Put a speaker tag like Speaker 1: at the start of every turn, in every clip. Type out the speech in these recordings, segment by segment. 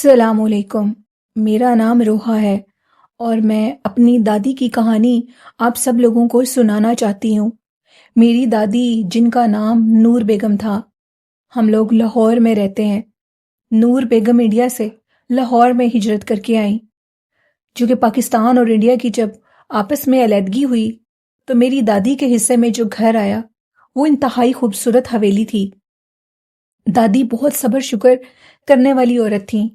Speaker 1: السلام علیکم۔ میرا نام روحا ہے اور میں اپنی دادی کی کہانی آپ سب لوگوں کو سنانا چاہتی ہوں۔ میری دادی جن کا نام نور بیگم تھا، ہم لوگ لاہور میں رہتے ہیں۔ نور بیگم انڈیا سے لاہور میں ہجرت کر کے آئیں۔ جو کہ پاکستان اور انڈیا کی جب آپس میں علیحدگی ہوئی تو میری دادی کے حصے میں جو گھر آیا وہ انتہائی خوبصورت حویلی تھی۔ دادی بہت صبر شکر کرنے والی عورت تھیں،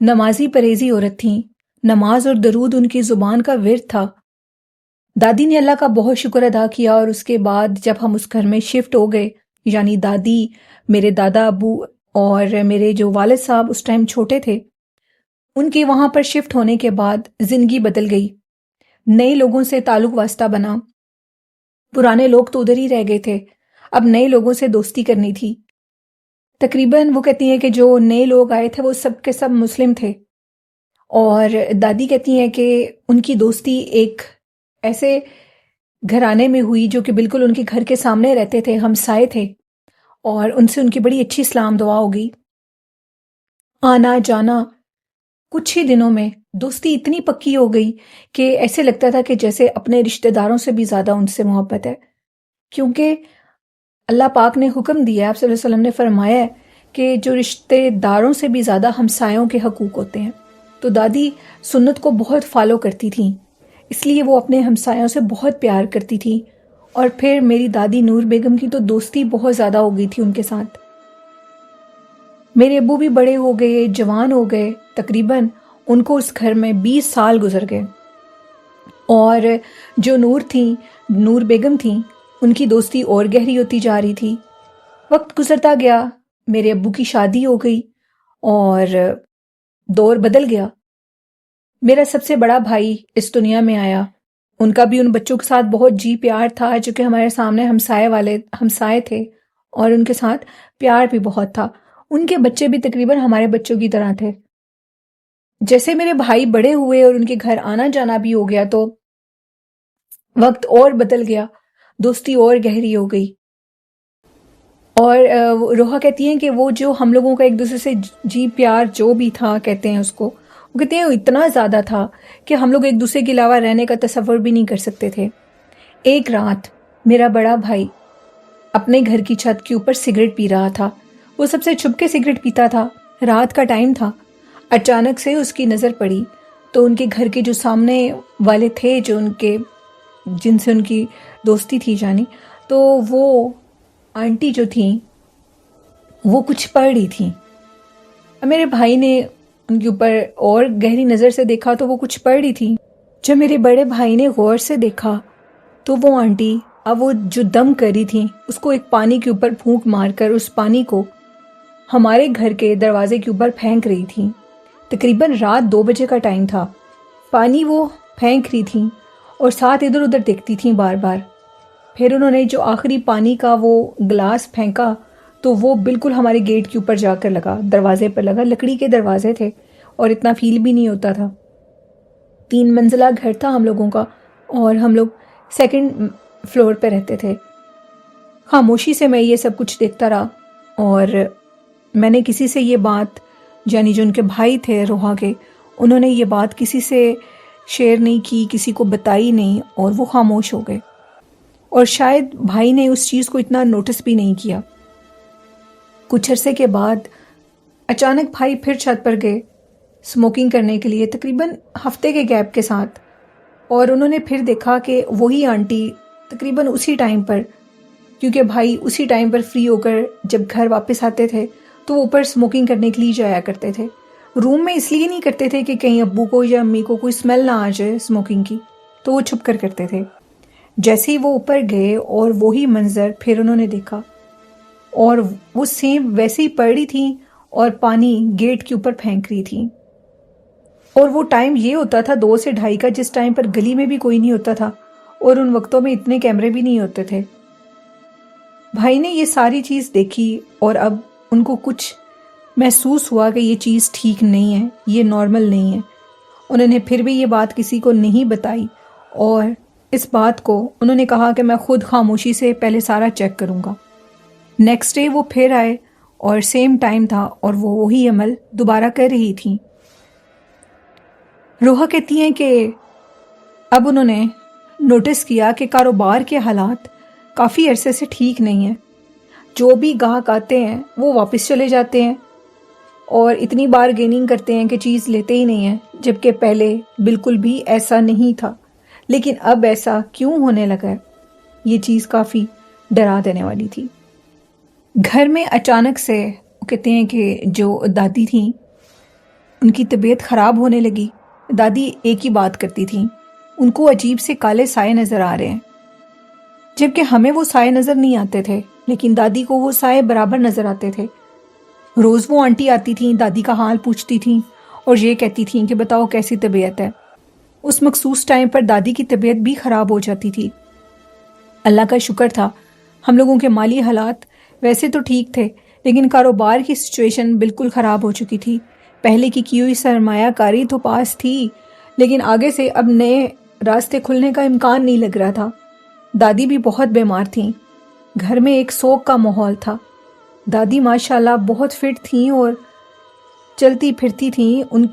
Speaker 1: نمازی پرہیزی عورت تھیں۔ نماز اور درود ان کی زبان کا ورد تھا۔ دادی نے اللہ کا بہت شکر ادا کیا اور اس کے بعد جب ہم اس گھر میں شفٹ ہو گئے، یعنی دادی، میرے دادا ابو اور میرے جو والد صاحب اس ٹائم چھوٹے تھے، ان کے وہاں پر شفٹ ہونے کے بعد زندگی بدل گئی۔ نئے لوگوں سے تعلق واسطہ بنا، پرانے لوگ تو ادھر ہی رہ گئے تھے، اب نئے لوگوں سے دوستی کرنی تھی۔ تقریباً وہ کہتی ہیں کہ جو نئے لوگ آئے تھے وہ سب کے سب مسلم تھے، اور دادی کہتی ہیں کہ ان کی دوستی ایک ایسے گھرانے میں ہوئی جو کہ بالکل ان کے گھر کے سامنے رہتے تھے، ہمسائے تھے، اور ان سے ان کی بڑی اچھی سلام دعا ہو گئی۔ آنا جانا کچھ ہی دنوں میں دوستی اتنی پکی ہو گئی کہ ایسے لگتا تھا کہ جیسے اپنے رشتہ داروں سے بھی زیادہ ان سے محبت ہے، کیونکہ اللہ پاک نے حکم دیا ہے، آپ صلی اللہ علیہ وسلم نے فرمایا ہے کہ جو رشتہ داروں سے بھی زیادہ ہمسایوں کے حقوق ہوتے ہیں۔ تو دادی سنت کو بہت فالو کرتی تھیں، اس لیے وہ اپنے ہمسایوں سے بہت پیار کرتی تھیں، اور پھر میری دادی نور بیگم کی تو دوستی بہت زیادہ ہو گئی تھی ان کے ساتھ۔ میرے ابو بھی بڑے ہو گئے، جوان ہو گئے، تقریباً ان کو اس گھر میں 20 سال گزر گئے، اور جو نور بیگم تھیں، ان کی دوستی اور گہری ہوتی جا رہی تھی۔ وقت گزرتا گیا، میرے ابو کی شادی ہو گئی اور دور بدل گیا۔ میرا سب سے بڑا بھائی اس دنیا میں آیا، ان کا بھی ان بچوں کے ساتھ بہت جی پیار تھا، جو کہ ہمارے سامنے ہمسائے تھے، اور ان کے ساتھ پیار بھی بہت تھا۔ ان کے بچے بھی تقریباً ہمارے بچوں کی طرح تھے۔ جیسے میرے بھائی بڑے ہوئے اور ان کے گھر آنا جانا بھی ہو گیا تو وقت اور بدل گیا، دوستی اور گہری ہو گئی۔ اور روحا کہتی ہیں کہ وہ جو ہم لوگوں کا ایک دوسرے سے جی پیار جو بھی تھا، کہتے ہیں اس کو، وہ کہتے ہیں وہ اتنا زیادہ تھا کہ ہم لوگ ایک دوسرے کے علاوہ رہنے کا تصور بھی نہیں کر سکتے تھے۔ ایک رات میرا بڑا بھائی اپنے گھر کی چھت کے اوپر سگریٹ پی رہا تھا، وہ سب سے چھپ کے سگریٹ پیتا تھا، رات کا ٹائم تھا۔ اچانک سے اس کی نظر پڑی تو ان کے گھر کے جو سامنے والے تھے، جن سے ان کی دوستی تھی جانی، تو وہ آنٹی جو تھیں وہ کچھ پڑھ رہی تھیں۔ میرے بھائی نے ان کے اوپر اور گہری نظر سے دیکھا تو وہ کچھ پڑھ رہی تھیں۔ جب میرے بڑے بھائی نے غور سے دیکھا تو وہ آنٹی اب وہ جو دم کر رہی تھیں اس کو ایک پانی کے اوپر پھونک مار کر اس پانی کو ہمارے گھر کے دروازے کے اوپر پھینک رہی تھیں۔ تقریباً رات 2 بجے کا ٹائم تھا، پانی وہ پھینک رہی تھیں اور ساتھ ادھر ادھر دیکھتی تھیں بار بار۔ پھر انہوں نے جو آخری پانی کا وہ گلاس پھینکا تو وہ بالکل ہمارے گیٹ کے اوپر جا کر لگا، دروازے پر لگا۔ لکڑی کے دروازے تھے اور اتنا فیل بھی نہیں ہوتا تھا۔ 3 منزلہ گھر تھا ہم لوگوں کا، اور ہم لوگ 2nd فلور پہ رہتے تھے۔ خاموشی سے میں یہ سب کچھ دیکھتا رہا، اور میں نے کسی سے یہ بات، یعنی جو ان کے بھائی تھے روحا کے، انہوں نے یہ بات کسی سے شیئر نہیں کی، کسی کو بتائی نہیں، اور وہ خاموش ہو گئے، اور شاید بھائی نے اس چیز کو اتنا نوٹس بھی نہیں کیا۔ کچھ عرصے کے بعد اچانک بھائی پھر چھت پر گئے اسموکنگ کرنے کے لیے، تقریباً ہفتے کے گیپ کے ساتھ، اور انہوں نے پھر دیکھا کہ وہی آنٹی تقریباً اسی ٹائم پر، کیونکہ بھائی اسی ٹائم پر فری ہو کر جب گھر واپس آتے تھے تو وہ اوپر اسموکنگ کرنے کے لیے جایا کرتے تھے۔ روم میں اس لیے نہیں کرتے تھے کہ کہیں ابو کو یا امی کو کوئی اسمیل نہ آ جائے اسموکنگ کی، تو وہ چھپ کر کرتے تھے۔ جیسے ہی وہ اوپر گئے اور وہی منظر پھر انہوں نے دیکھا، اور وہ سیم ویسے ہی پڑ رہی تھیں اور پانی گیٹ کے اوپر پھینک رہی تھیں۔ اور وہ ٹائم یہ ہوتا تھا 2 سے 2:30 کا، جس ٹائم پر گلی میں بھی کوئی نہیں ہوتا تھا، اور ان وقتوں میں اتنے کیمرے بھی نہیں ہوتے تھے۔ بھائی نے یہ ساری چیز دیکھی اور اب ان کو کچھ محسوس ہوا کہ یہ چیز ٹھیک نہیں ہے، یہ نارمل نہیں ہے۔ انہوں نے پھر بھی یہ بات کسی کو نہیں بتائی، اور اس بات کو انہوں نے کہا کہ میں خود خاموشی سے پہلے سارا چیک کروں گا۔ نیکسٹ ڈے وہ پھر آئے اور سیم ٹائم تھا اور وہ وہی عمل دوبارہ کر رہی تھیں۔ روحا کہتی ہیں کہ اب انہوں نے نوٹس کیا کہ کاروبار کے حالات کافی عرصے سے ٹھیک نہیں ہیں، جو بھی گاہک آتے ہیں وہ واپس چلے جاتے ہیں اور اتنی بارگیننگ کرتے ہیں کہ چیز لیتے ہی نہیں ہیں، جبکہ پہلے بالکل بھی ایسا نہیں تھا، لیکن اب ایسا کیوں ہونے لگا ہے؟ یہ چیز کافی ڈرا دینے والی تھی۔ گھر میں اچانک سے کہتے ہیں کہ جو دادی تھیں ان کی طبیعت خراب ہونے لگی۔ دادی ایک ہی بات کرتی تھیں، ان کو عجیب سے کالے سائے نظر آ رہے ہیں، جبکہ ہمیں وہ سائے نظر نہیں آتے تھے، لیکن دادی کو وہ سائے برابر نظر آتے تھے۔ روز وہ آنٹی آتی تھیں، دادی کا حال پوچھتی تھیں اور یہ کہتی تھیں کہ بتاؤ کیسی طبیعت ہے۔ اس مخصوص ٹائم پر دادی کی طبیعت بھی خراب ہو جاتی تھی۔ اللہ کا شکر تھا ہم لوگوں کے مالی حالات ویسے تو ٹھیک تھے، لیکن کاروبار کی سچویشن بالکل خراب ہو چکی تھی۔ پہلے کی ہوئی سرمایہ کاری تو پاس تھی، لیکن آگے سے اب نئے راستے کھلنے کا امکان نہیں لگ رہا تھا۔ دادی بھی بہت بیمار تھیں، گھر میں ایک سوگ کا ماحول تھا۔ دادی ماشاءاللہ بہت فٹ تھیں اور چلتی پھرتی تھیں، ان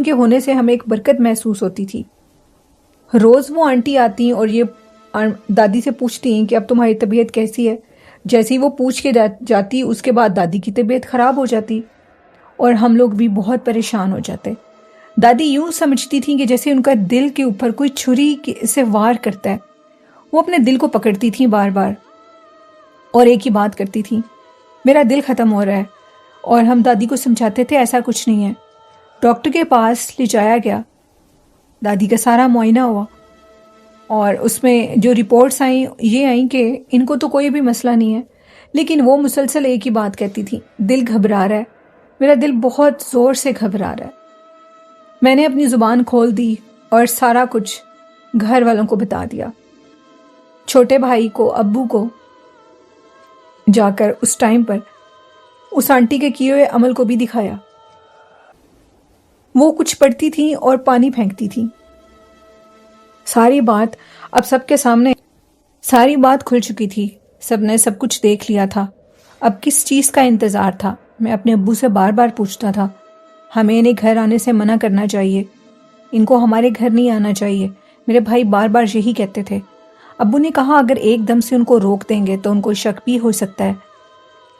Speaker 1: کے ہونے سے ہمیں ایک برکت محسوس ہوتی تھی۔ روز وہ آنٹی آتی اور یہ دادی سے پوچھتی کہ اب تمہاری طبیعت کیسی ہے۔ جیسے ہی وہ پوچھ کے جاتی اس کے بعد دادی کی طبیعت خراب ہو جاتی اور ہم لوگ بھی بہت پریشان ہو جاتے۔ دادی یوں سمجھتی تھیں کہ جیسے ان کا دل کے اوپر کوئی چھری سے وار کرتا ہے۔ وہ اپنے دل کو پکڑتی تھیں بار بار اور ایک ہی بات کرتی تھیں، میرا دل ختم ہو رہا ہے۔ اور ہم دادی کو سمجھاتے تھے ایسا کچھ نہیں ہے۔ ڈاکٹر کے پاس لے جایا گیا، دادی کا سارا معائنہ ہوا اور اس میں جو رپورٹس آئیں یہ آئیں کہ ان کو تو کوئی بھی مسئلہ نہیں ہے، لیکن وہ مسلسل ایک ہی بات کہتی تھیں، دل گھبرا رہا ہے، میرا دل بہت زور سے گھبرا رہا ہے۔ میں نے اپنی زبان کھول دی اور سارا کچھ گھر والوں کو بتا دیا، چھوٹے بھائی کو، ابو کو، جا کر اس ٹائم پر اس آنٹی کے کیے ہوئے عمل کو بھی دکھایا۔ وہ کچھ پڑھتی تھیں اور پانی پھینکتی تھیں۔ ساری بات اب سب کے سامنے، ساری بات کھل چکی تھی، سب نے سب کچھ دیکھ لیا تھا۔ اب کس چیز کا انتظار تھا؟ میں اپنے ابو سے بار بار پوچھتا تھا، ہمیں انہیں گھر آنے سے منع کرنا چاہیے، ان کو ہمارے گھر نہیں آنا چاہیے۔ میرے بھائی بار بار یہی کہتے تھے۔ ابو نے کہا اگر ایک دم سے ان کو روک دیں گے تو ان کو شک بھی ہو سکتا ہے،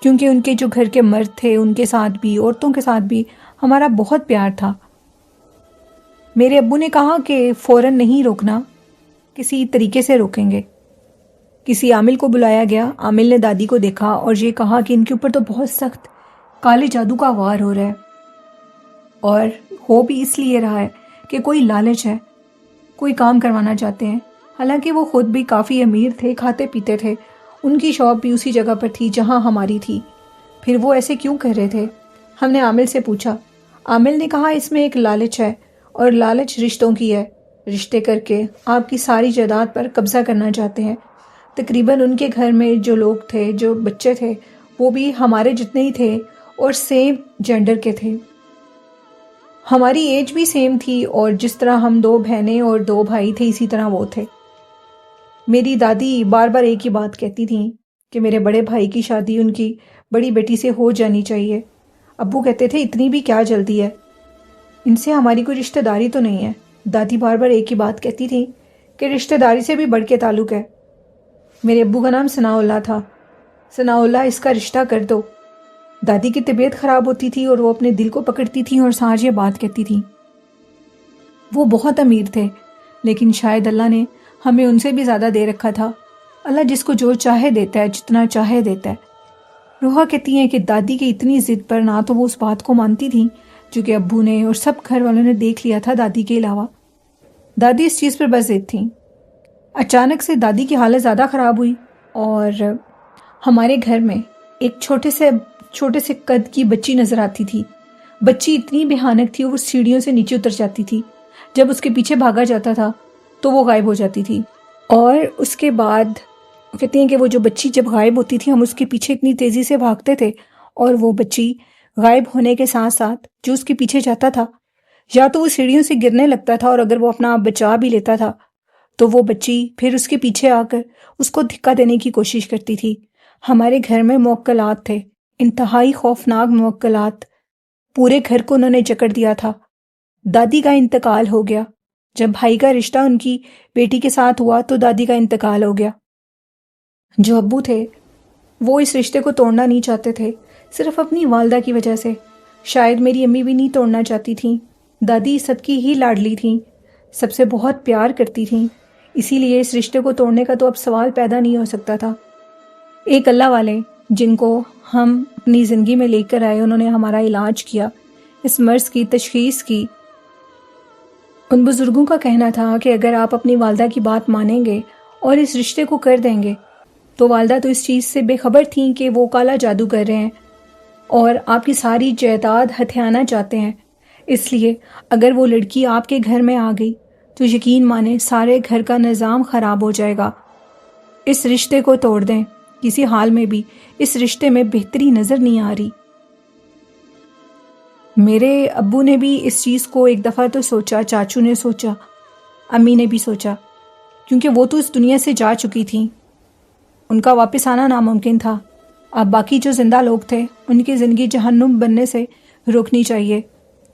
Speaker 1: کیونکہ ان کے جو گھر کے مرد تھے ان کے ساتھ بھی، عورتوں کے ساتھ بھی ہمارا بہت پیار تھا۔ میرے ابو نے کہا کہ فوراً نہیں روکنا، کسی طریقے سے روکیں گے۔ کسی عامل کو بلایا گیا، عامل نے دادی کو دیکھا اور یہ کہا کہ ان کے اوپر تو بہت سخت کالے جادو کا وار ہو رہا ہے، اور ہو بھی اس لیے رہا ہے کہ کوئی لالچ ہے، کوئی کام کروانا چاہتے ہیں۔ حالانکہ وہ خود بھی کافی امیر تھے، کھاتے پیتے تھے، ان کی شاپ بھی اسی جگہ پر تھی جہاں ہماری تھی، پھر وہ ایسے کیوں کر رہے تھے؟ ہم نے عامل سے پوچھا، عامل نے کہا اس میں ایک لالچ ہے، اور لالچ رشتوں کی ہے، رشتے کر کے آپ کی ساری جائیداد پر قبضہ کرنا چاہتے ہیں۔ تقریباً ان کے گھر میں جو لوگ تھے، جو بچے تھے، وہ بھی ہمارے جتنے ہی تھے اور سیم جینڈر کے تھے، ہماری ایج بھی سیم تھی، اور جس طرح ہم 2 بہنیں اور 2 بھائی تھے اسی طرح وہ تھے۔ میری دادی بار بار ایک ہی بات کہتی تھیں کہ میرے بڑے بھائی کی شادی ان کی بڑی بیٹی سے ہو جانی چاہیے۔ ابو کہتے تھے اتنی بھی کیا جلدی ہے، ان سے ہماری کوئی رشتہ داری تو نہیں ہے۔ دادی بار بار ایک ہی بات کہتی تھی کہ رشتہ داری سے بھی بڑھ کے تعلق ہے۔ میرے ابو کا نام ثناء اللہ تھا، ثناء اللہ اس کا رشتہ کر دو۔ دادی کی طبیعت خراب ہوتی تھی اور وہ اپنے دل کو پکڑتی تھیں اور سانج یہ بات کہتی تھیں۔ وہ بہت امیر تھے، لیکن شاید اللہ نے ہمیں ان سے بھی زیادہ دے رکھا تھا۔ اللہ جس کو جو چاہے دیتا ہے، جتنا چاہے دیتا ہے۔ روحا کہتی ہیں کہ دادی کی اتنی ضد پر نہ تو وہ اس بات کو مانتی تھیں جو کہ ابو نے اور سب گھر والوں نے دیکھ لیا تھا دادی کے علاوہ۔ دادی اس چیز پر بس ضد تھیں۔ اچانک سے دادی کی حالت زیادہ خراب ہوئی اور ہمارے گھر میں ایک چھوٹے سے قد کی بچی نظر آتی تھی۔ بچی اتنی بھیانک تھی، وہ سیڑھیوں سے نیچے اتر جاتی تھی، جب اس کے پیچھے بھاگا جاتا تھا تو وہ غائب ہو جاتی تھی۔ اور اس کے بعد کہتے ہیں کہ وہ جو بچی جب غائب ہوتی تھی ہم اس کے پیچھے اتنی تیزی سے بھاگتے تھے، اور وہ بچی غائب ہونے کے ساتھ ساتھ جو اس کے پیچھے جاتا تھا یا تو وہ سیڑھیوں سے گرنے لگتا تھا، اور اگر وہ اپنا آپ بچا بھی لیتا تھا تو وہ بچی پھر اس کے پیچھے آ کر اس کو دھکا دینے کی کوشش کرتی تھی۔ ہمارے گھر میں موکلات تھے، انتہائی خوفناک موکلات، پورے گھر کو انہوں نے جکڑ دیا تھا۔ دادی کا انتقال ہو گیا۔ جب بھائی کا رشتہ ان کی بیٹی کے ساتھ ہوا تو دادی کا انتقال ہو گیا۔ جو ابو تھے وہ اس رشتے کو توڑنا نہیں چاہتے تھے، صرف اپنی والدہ کی وجہ سے۔ شاید میری امی بھی نہیں توڑنا چاہتی تھیں۔ دادی سب کی ہی لاڈلی تھیں، سب سے بہت پیار کرتی تھیں، اسی لیے اس رشتے کو توڑنے کا تو اب سوال پیدا نہیں ہو سکتا تھا۔ ایک اللہ والے جن کو ہم اپنی زندگی میں لے کر آئے، انہوں نے ہمارا علاج کیا، اس مرض کی تشخیص کی۔ ان بزرگوں کا کہنا تھا کہ اگر آپ اپنی والدہ کی بات مانیں گے اور اس رشتے کو کر دیں گے، تو والدہ تو اس چیز سے بے خبر تھیں کہ وہ کالا جادو کر رہے ہیں اور آپ کی ساری جائیداد ہتھیانا چاہتے ہیں۔ اس لیے اگر وہ لڑکی آپ کے گھر میں آ گئی تو یقین مانیں سارے گھر کا نظام خراب ہو جائے گا۔ اس رشتے کو توڑ دیں، کسی حال میں بھی اس رشتے میں بہتری نظر نہیں آ رہی۔ میرے ابو نے بھی اس چیز کو ایک دفعہ تو سوچا، چاچو نے سوچا، امی نے بھی سوچا، کیونکہ وہ تو اس دنیا سے جا چکی تھیں، ان کا واپس آنا ناممکن تھا۔ اب باقی جو زندہ لوگ تھے ان کی زندگی جہنم بننے سے روکنی چاہیے۔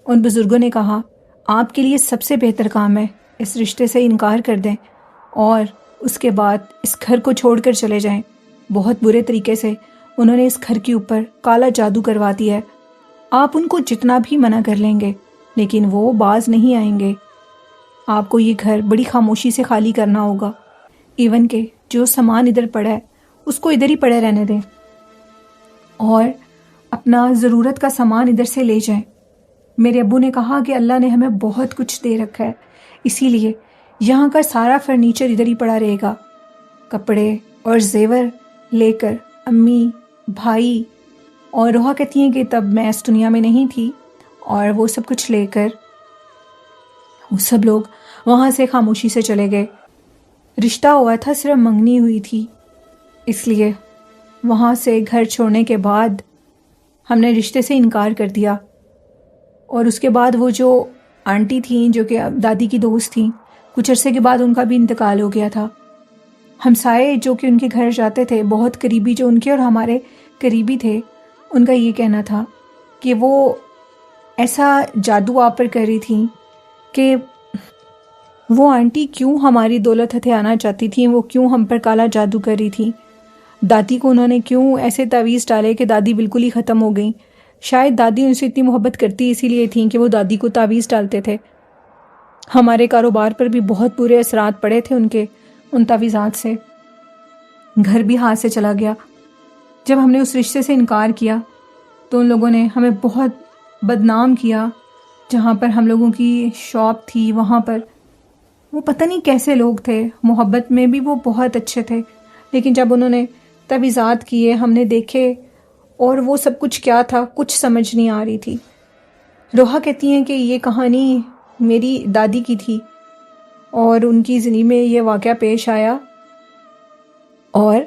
Speaker 1: ان بزرگوں نے کہا آپ کے لیے سب سے بہتر کام ہے اس رشتے سے انکار کر دیں اور اس کے بعد اس گھر کو چھوڑ کر چلے جائیں۔ بہت برے طریقے سے انہوں نے اس گھر کے اوپر کالا جادو کروا دیا ہے۔ آپ ان کو جتنا بھی منع کر لیں گے لیکن وہ باز نہیں آئیں گے۔ آپ کو یہ گھر بڑی خاموشی سے خالی کرنا ہوگا، ایون کہ جو سامان ادھر پڑا ہے اس کو ادھر ہی پڑے رہنے دیں اور اپنا ضرورت کا سامان ادھر سے لے جائیں۔ میرے ابو نے کہا کہ اللہ نے ہمیں بہت کچھ دے رکھا ہے، اسی لیے یہاں کا سارا فرنیچر ادھر ہی پڑا رہے گا۔ کپڑے اور زیور لے کر امی، بھائی اور روحا کہتی ہیں کہ تب میں اس دنیا میں نہیں تھی، اور وہ سب کچھ لے کر وہ سب لوگ وہاں سے خاموشی سے چلے گئے۔ رشتہ ہوا تھا، صرف منگنی ہوئی تھی، اس لیے وہاں سے گھر چھوڑنے کے بعد ہم نے رشتے سے انکار کر دیا۔ اور اس کے بعد وہ جو آنٹی تھیں جو کہ دادی کی دوست تھیں، کچھ عرصے کے بعد ان کا بھی انتقال ہو گیا تھا۔ ہمسائے جو کہ ان کے گھر جاتے تھے، بہت قریبی جو ان کے اور ہمارے قریبی تھے، ان کا یہ کہنا تھا کہ وہ ایسا جادو آپ پر کر رہی تھیں کہ وہ آنٹی کیوں ہماری دولت ہتھیانا چاہتی تھیں، وہ کیوں ہم پر کالا جادو کر رہی تھیں، دادی کو انہوں نے کیوں ایسے تعویذ ڈالے کہ دادی بالکل ہی ختم ہو گئیں۔ شاید دادی ان سے اتنی محبت کرتی اسی لیے تھیں کہ وہ دادی کو تعویذ ڈالتے تھے۔ ہمارے کاروبار پر بھی بہت برے اثرات پڑے تھے ان تعویذات سے۔ گھر بھی ہاتھ سے چلا گیا۔ جب ہم نے اس رشتے سے انکار کیا تو ان لوگوں نے ہمیں بہت بدنام کیا۔ جہاں پر ہم لوگوں کی شاپ تھی وہاں پر وہ پتہ نہیں کیسے لوگ تھے، محبت میں بھی وہ بہت اچھے تھے، لیکن جب انہوں نے تعویذات کیے ہم نے دیکھے اور وہ سب کچھ کیا تھا کچھ سمجھ نہیں آ رہی تھی۔ روحا کہتی ہیں کہ یہ کہانی میری دادی کی تھی اور ان کی زندگی میں یہ واقعہ پیش آیا، اور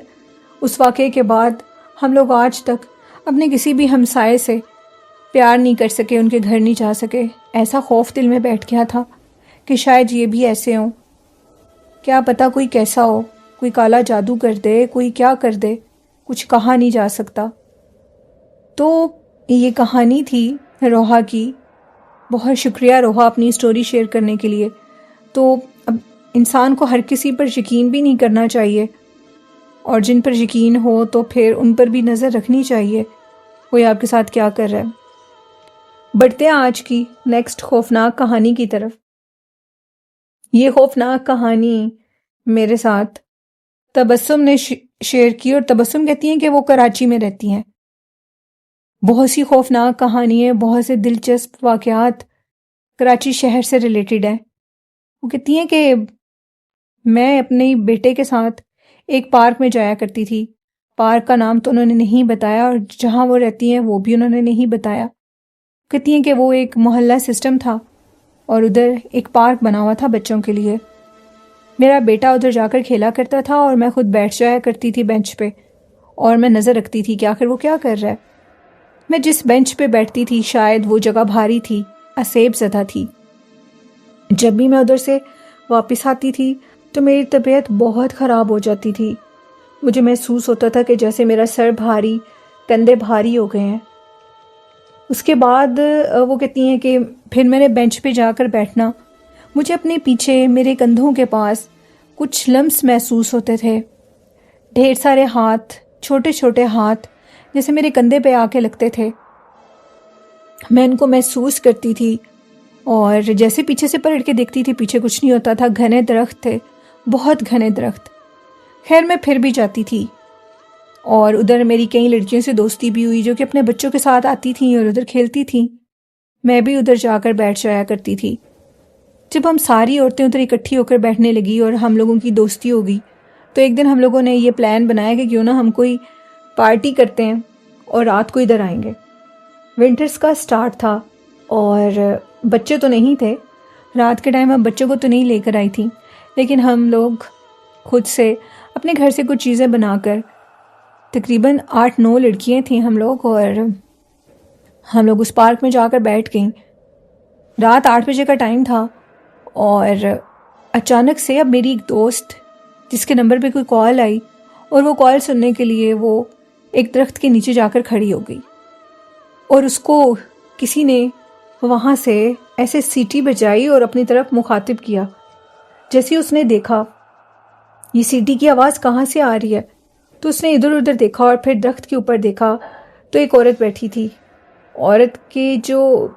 Speaker 1: اس واقعے کے بعد ہم لوگ آج تک اپنے کسی بھی ہمسائے سے پیار نہیں کر سکے، ان کے گھر نہیں جا سکے۔ ایسا خوف دل میں بیٹھ گیا تھا کہ شاید یہ بھی ایسے ہوں، کیا پتہ کوئی کیسا ہو، کوئی کالا جادو کر دے، کوئی کیا کر دے، کچھ کہا نہیں جا سکتا۔ تو یہ کہانی تھی روحا کی۔ بہت شکریہ روحا اپنی سٹوری شیئر کرنے کے لیے۔ تو اب انسان کو ہر کسی پر یقین بھی نہیں کرنا چاہیے، اور جن پر یقین ہو تو پھر ان پر بھی نظر رکھنی چاہیے کوئی آپ کے ساتھ کیا کر رہا ہے۔ بڑھتے ہیں آج کی نیکسٹ خوفناک کہانی کی طرف۔ یہ خوفناک کہانی میرے ساتھ تبسم نے شیئر کی، اور تبسم کہتی ہیں کہ وہ کراچی میں رہتی ہیں۔ بہت سی خوفناک کہانی ہے، بہت سے دلچسپ واقعات کراچی شہر سے ریلیٹڈ ہیں۔ وہ کہتی ہیں کہ میں اپنے بیٹے کے ساتھ ایک پارک میں جایا کرتی تھی۔ پارک کا نام تو انہوں نے نہیں بتایا، اور جہاں وہ رہتی ہیں وہ بھی انہوں نے نہیں بتایا۔ کہتی ہیں کہ وہ ایک محلہ سسٹم تھا اور ادھر ایک پارک بنا ہوا تھا بچوں کے لیے۔ میرا بیٹا ادھر جا کر کھیلا کرتا تھا اور میں خود بیٹھ جایا کرتی تھی بینچ پہ، اور میں نظر رکھتی تھی کہ آخر وہ کیا کر رہا ہے۔ میں جس بینچ پہ بیٹھتی تھی شاید وہ جگہ بھاری تھی، اسیب زدہ تھی۔ جب بھی میں ادھر سے واپس آتی تھی تو میری طبیعت بہت خراب ہو جاتی تھی۔ مجھے محسوس ہوتا تھا کہ جیسے میرا سر بھاری، کندھے بھاری ہو گئے ہیں۔ اس کے بعد وہ کہتی ہیں کہ پھر میں نے بینچ پہ جا کر بیٹھنا، مجھے اپنے پیچھے میرے کندھوں کے پاس کچھ لمس محسوس ہوتے تھے، ڈھیر سارے ہاتھ، چھوٹے چھوٹے ہاتھ جیسے میرے کندھے پہ آ کے لگتے تھے۔ میں ان کو محسوس کرتی تھی اور جیسے پیچھے سے پلٹ کے دیکھتی تھی پیچھے کچھ نہیں ہوتا تھا، گھنے درخت تھے، بہت گھنے درخت۔ خیر میں پھر بھی جاتی تھی اور ادھر میری کئی لڑکیوں سے دوستی بھی ہوئی جو کہ اپنے بچوں کے ساتھ آتی تھیں اور ادھر کھیلتی تھیں۔ میں بھی ادھر جا کر بیٹھ جایا کرتی تھی۔ جب ہم ساری عورتیں ادھر اکٹھی ہو کر بیٹھنے لگی اور ہم لوگوں کی دوستی ہو گئی تو ایک دن ہم لوگوں نے یہ پلان بنایا کہ کیوں نہ ہم کوئی پارٹی کرتے ہیں اور رات کو ادھر آئیں گے۔ ونٹرز کا سٹارٹ تھا اور بچے تو نہیں تھے، رات کے ٹائم ہم بچوں کو تو نہیں لے کر آئی تھیں، لیکن ہم لوگ خود سے اپنے گھر سے کچھ چیزیں بنا کر، تقریباً 8-9 لڑکیاں تھیں ہم لوگ، اور ہم لوگ اس پارک میں جا کر بیٹھ گئیں۔ رات 8 بجے کا ٹائم تھا اور اچانک سے اب میری ایک دوست جس کے نمبر پہ کوئی کال آئی اور وہ کال سننے کے لیے وہ ایک درخت کے نیچے جا کر کھڑی ہو گئی، اور اس کو کسی نے وہاں سے ایسے سیٹی بجائی اور اپنی طرف مخاطب کیا۔ جیسے اس نے دیکھا یہ سیٹی کی آواز کہاں سے آ رہی ہے تو اس نے ادھر ادھر دیکھا اور پھر درخت کے اوپر دیکھا تو ایک عورت بیٹھی تھی۔ عورت کے جو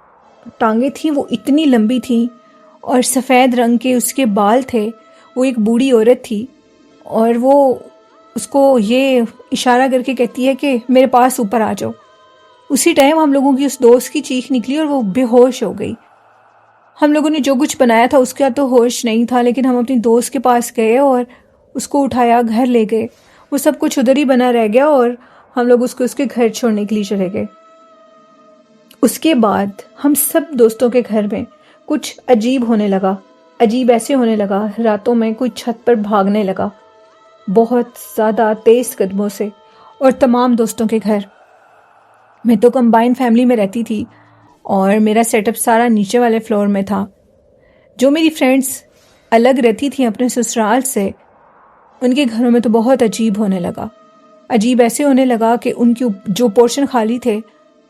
Speaker 1: ٹانگیں تھیں وہ اتنی لمبی تھیں اور سفید رنگ کے اس کے بال تھے، وہ ایک بوڑھی عورت تھی اور وہ اس کو یہ اشارہ کر کے کہتی ہے کہ میرے پاس اوپر آ جاؤ۔ اسی ٹائم ہم لوگوں کی اس دوست کی چیخ نکلی اور وہ بے ہوش ہو گئی۔ ہم لوگوں نے جو کچھ بنایا تھا اس کا تو ہوش نہیں تھا، لیکن ہم اپنی دوست کے پاس گئے اور اس کو اٹھایا، گھر لے گئے۔ وہ سب کچھ ادھر ہی بنا رہ گیا اور ہم لوگ اس کو اس کے گھر چھوڑنے کے لیے چلے گئے۔ اس کے بعد ہم سب دوستوں کے گھر میں کچھ عجیب ہونے لگا۔ عجیب ایسے ہونے لگا، راتوں میں کوئی چھت پر بھاگنے لگا بہت زیادہ تیز قدموں سے، اور تمام دوستوں کے گھر۔ میں تو کمبائن فیملی میں رہتی تھی اور میرا سیٹ اپ سارا نیچے والے فلور میں تھا۔ جو میری فرینڈز الگ رہتی تھیں اپنے سسرال سے، ان کے گھروں میں تو بہت عجیب ہونے لگا۔ عجیب ایسے ہونے لگا کہ ان کی جو پورشن خالی تھے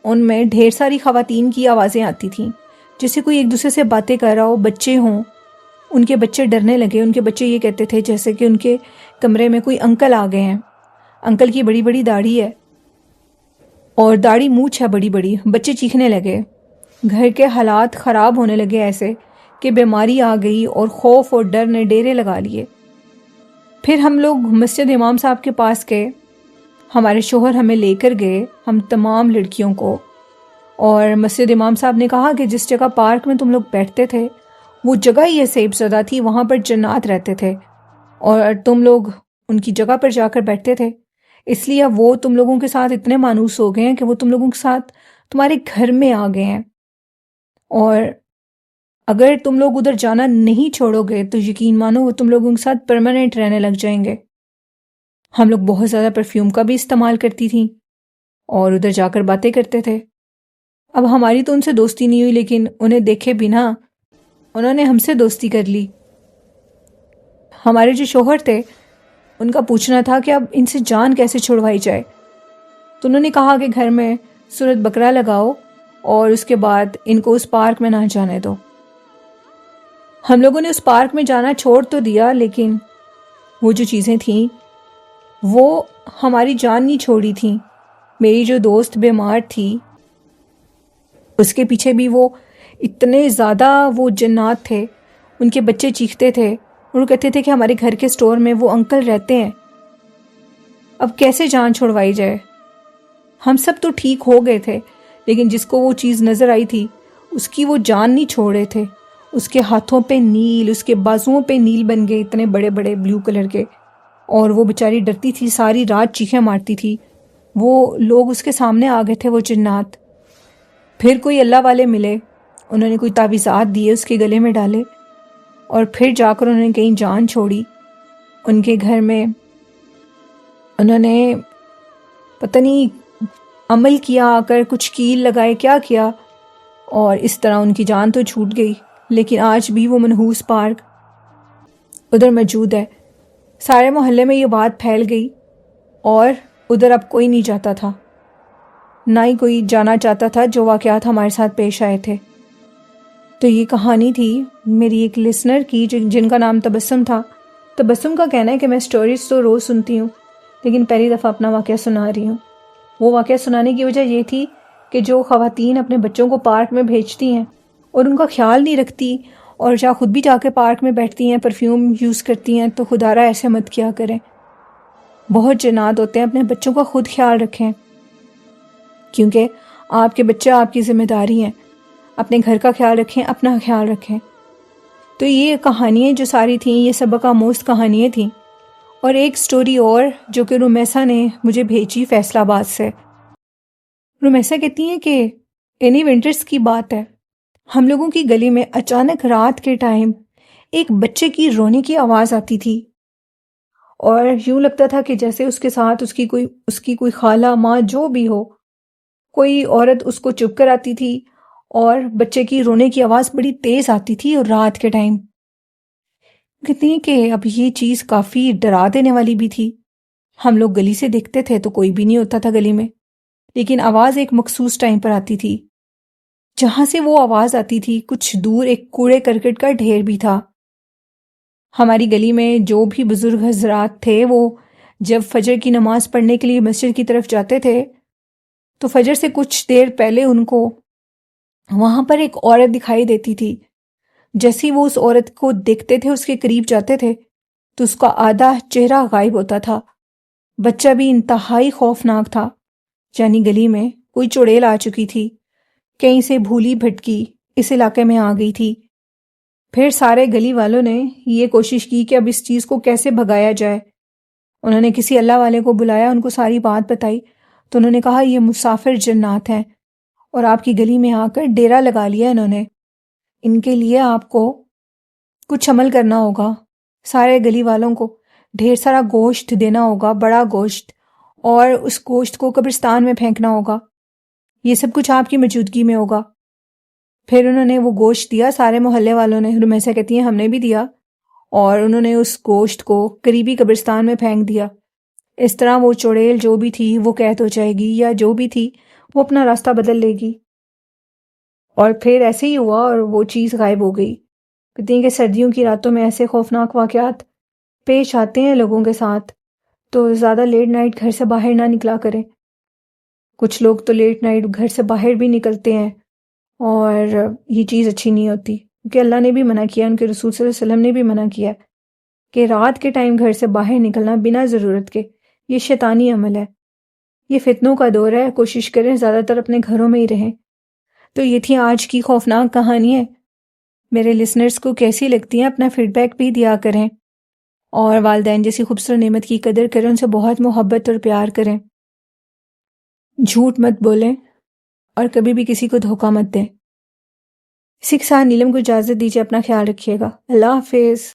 Speaker 1: ان میں ڈھیر ساری خواتین کی آوازیں آتی تھیں، جیسے کوئی ایک دوسرے سے باتیں کر رہا ہو، بچے ہوں۔ ان کے بچے ڈرنے لگے، ان کے بچے یہ کہتے تھے جیسے کہ ان کے کمرے میں کوئی انکل آ گئے ہیں، انکل کی بڑی بڑی داڑھی ہے اور داڑھی مونچھ ہے بڑی بڑی۔ بچے چیخنے لگے، گھر کے حالات خراب ہونے لگے ایسے کہ بیماری آ گئی اور خوف اور ڈر نے ڈیرے لگا لیے۔ پھر ہم لوگ مسجد امام صاحب کے پاس گئے، ہمارے شوہر ہمیں لے کر گئے، ہم تمام لڑکیوں کو، اور مسجد امام صاحب نے کہا کہ جس جگہ پارک میں تم لوگ بیٹھتے تھے وہ جگہ ہی سیب زدہ تھی، وہاں پر جنات رہتے تھے اور تم لوگ ان کی جگہ پر جا کر بیٹھتے تھے، اس لیے اب وہ تم لوگوں کے ساتھ اتنے مانوس ہو گئے ہیں کہ وہ تم لوگوں کے ساتھ تمہارے گھر میں آ گئے ہیں، اور اگر تم لوگ ادھر جانا نہیں چھوڑو گے تو یقین مانو وہ تم لوگوں کے ساتھ پرماننٹ رہنے لگ جائیں گے۔ ہم لوگ بہت زیادہ پرفیوم کا بھی استعمال کرتی تھیں اور ادھر جا کر باتیں کرتے تھے۔ اب ہماری تو ان سے دوستی نہیں ہوئی، لیکن انہیں دیکھے بنا انہوں نے ہم سے دوستی کر لی۔ ہمارے جو شوہر تھے ان کا پوچھنا تھا کہ اب ان سے جان کیسے چھڑوائی جائے، تو انہوں نے کہا کہ گھر میں سورۃ بقرہ لگاؤ اور اس کے بعد ان کو اس پارک میں نہ جانے دو۔ ہم لوگوں نے اس پارک میں جانا چھوڑ تو دیا، لیکن وہ جو چیزیں تھیں وہ ہماری جان نہیں چھوڑی تھیں۔ میری جو دوست بیمار تھی اس کے پیچھے بھی وہ اتنے زیادہ وہ جنات تھے، ان کے بچے چیختے تھے اور وہ کہتے تھے کہ ہمارے گھر کے سٹور میں وہ انکل رہتے ہیں، اب کیسے جان چھڑوائی جائے۔ ہم سب تو ٹھیک ہو گئے تھے، لیکن جس کو وہ چیز نظر آئی تھی اس کی وہ جان نہیں چھوڑے تھے، اس کے ہاتھوں پہ نیل، اس کے بازوؤں پہ نیل بن گئے اتنے بڑے بڑے بلیو کلر کے، اور وہ بیچاری ڈرتی تھی، ساری رات چیخیں مارتی تھی۔ وہ لوگ اس کے سامنے آ گئے تھے، وہ جنات۔ پھر کوئی اللہ والے ملے، انہوں نے کوئی تعویذات دیے، اس کے گلے میں ڈالے، اور پھر جا کر انہوں نے کہیں جان چھوڑی۔ ان کے گھر میں انہوں نے پتہ نہیں عمل کیا، آ کر کچھ کیل لگائے، کیا کیا، اور اس طرح ان کی جان تو چھوٹ گئی۔ لیکن آج بھی وہ منحوس پارک ادھر موجود ہے۔ سارے محلے میں یہ بات پھیل گئی اور ادھر اب کوئی نہیں جاتا تھا۔ نہ ہی کوئی جانا چاہتا تھا جو واقعات ہمارے ساتھ پیش آئے تھے۔ تو یہ کہانی تھی میری ایک لسنر کی جن کا نام تبسم تھا۔ تبسم کا کہنا ہے کہ میں سٹوریز تو روز سنتی ہوں لیکن پہلی دفعہ اپنا واقعہ سنا رہی ہوں۔ وہ واقعہ سنانے کی وجہ یہ تھی کہ جو خواتین اپنے بچوں کو پارک میں بھیجتی ہیں اور ان کا خیال نہیں رکھتی اور جا خود بھی جا کے پارک میں بیٹھتی ہیں، پرفیوم یوز کرتی ہیں، تو خدا را ایسے مت کیا کریں۔ بہت جنات ہوتے ہیں، اپنے بچوں کا خود خیال رکھیں کیونکہ آپ کے بچے آپ کی ذمہ داری ہیں۔ اپنے گھر کا خیال رکھیں، اپنا خیال رکھیں۔ تو یہ کہانیاں جو ساری تھیں یہ سبق آموز کہانیاں تھیں۔ اور ایک سٹوری اور جو کہ رومیسا نے مجھے بھیجی فیصل آباد سے۔ رومیسا کہتی ہیں کہ اینی ونٹرز کی بات ہے، ہم لوگوں کی گلی میں اچانک رات کے ٹائم ایک بچے کی رونے کی آواز آتی تھی اور یوں لگتا تھا کہ جیسے اس کے ساتھ اس کی کوئی خالہ، ماں، جو بھی ہو، کوئی عورت اس کو چپ کر آتی تھی اور بچے کی رونے کی آواز بڑی تیز آتی تھی اور رات کے ٹائم۔ کہتی ہیں کہ اب یہ چیز کافی ڈرا دینے والی بھی تھی۔ ہم لوگ گلی سے دیکھتے تھے تو کوئی بھی نہیں ہوتا تھا گلی میں، لیکن آواز ایک مخصوص ٹائم پر آتی تھی۔ جہاں سے وہ آواز آتی تھی کچھ دور ایک کوڑے کرکٹ کا ڈھیر بھی تھا۔ ہماری گلی میں جو بھی بزرگ حضرات تھے وہ جب فجر کی نماز پڑھنے کے لیے مسجد کی طرف جاتے تھے تو فجر سے کچھ دیر پہلے ان کو وہاں پر ایک عورت دکھائی دیتی تھی۔ جیسے وہ اس عورت کو دیکھتے تھے، اس کے قریب جاتے تھے تو اس کا آدھا چہرہ غائب ہوتا تھا۔ بچہ بھی انتہائی خوفناک تھا، یعنی گلی میں کوئی چڑیل آ چکی تھی، کہیں سے بھولی بھٹکی اس علاقے میں آ گئی تھی۔ پھر سارے گلی والوں نے یہ کوشش کی کہ اب اس چیز کو کیسے بھگایا جائے۔ انہوں نے کسی اللہ والے کو بلایا، ان کو ساری بات بتائی تو انہوں نے کہا یہ مسافر جنات ہیں اور آپ کی گلی میں آ کر ڈیرا لگا لیا انہوں نے، ان کے لیے آپ کو کچھ عمل کرنا ہوگا۔ سارے گلی والوں کو ڈھیر سارا گوشت دینا ہوگا، بڑا گوشت، اور اس گوشت کو قبرستان میں پھینکنا ہوگا۔ یہ سب کچھ آپ کی موجودگی میں ہوگا۔ پھر انہوں نے وہ گوشت دیا، سارے محلے والوں نے، رومیسا کہتی ہیں ہم نے بھی دیا، اور انہوں نے اس گوشت کو قریبی قبرستان میں پھینک دیا۔ اس طرح وہ چڑیل جو بھی تھی وہ قید ہو جائے گی، یا جو بھی تھی وہ اپنا راستہ بدل لے گی۔ اور پھر ایسے ہی ہوا اور وہ چیز غائب ہو گئی۔ کہتے ہیں کہ سردیوں کی راتوں میں ایسے خوفناک واقعات پیش آتے ہیں لوگوں کے ساتھ، تو زیادہ لیٹ نائٹ گھر سے باہر نہ نکلا کریں۔ کچھ لوگ تو لیٹ نائٹ گھر سے باہر بھی نکلتے ہیں اور یہ چیز اچھی نہیں ہوتی، کیونکہ اللہ نے بھی منع کیا، ان کے رسول صلی اللہ علیہ وسلم نے بھی منع کیا کہ رات کے ٹائم گھر سے باہر نکلنا بنا ضرورت کے، یہ شیطانی عمل ہے۔ یہ فتنوں کا دور ہے، کوشش کریں زیادہ تر اپنے گھروں میں ہی رہیں۔ تو یہ تھی آج کی خوفناک کہانی ہے۔ میرے لسنرز کو کیسی لگتی ہیں اپنا فیڈ بیک بھی دیا کریں، اور والدین جیسی خوبصورت نعمت کی قدر کریں، ان سے بہت محبت اور پیار کریں، جھوٹ مت بولیں اور کبھی بھی کسی کو دھوکہ مت دیں۔ اسی کے ساتھ نیلم کو اجازت دیجیے، اپنا خیال رکھیے گا۔ اللہ حافظ۔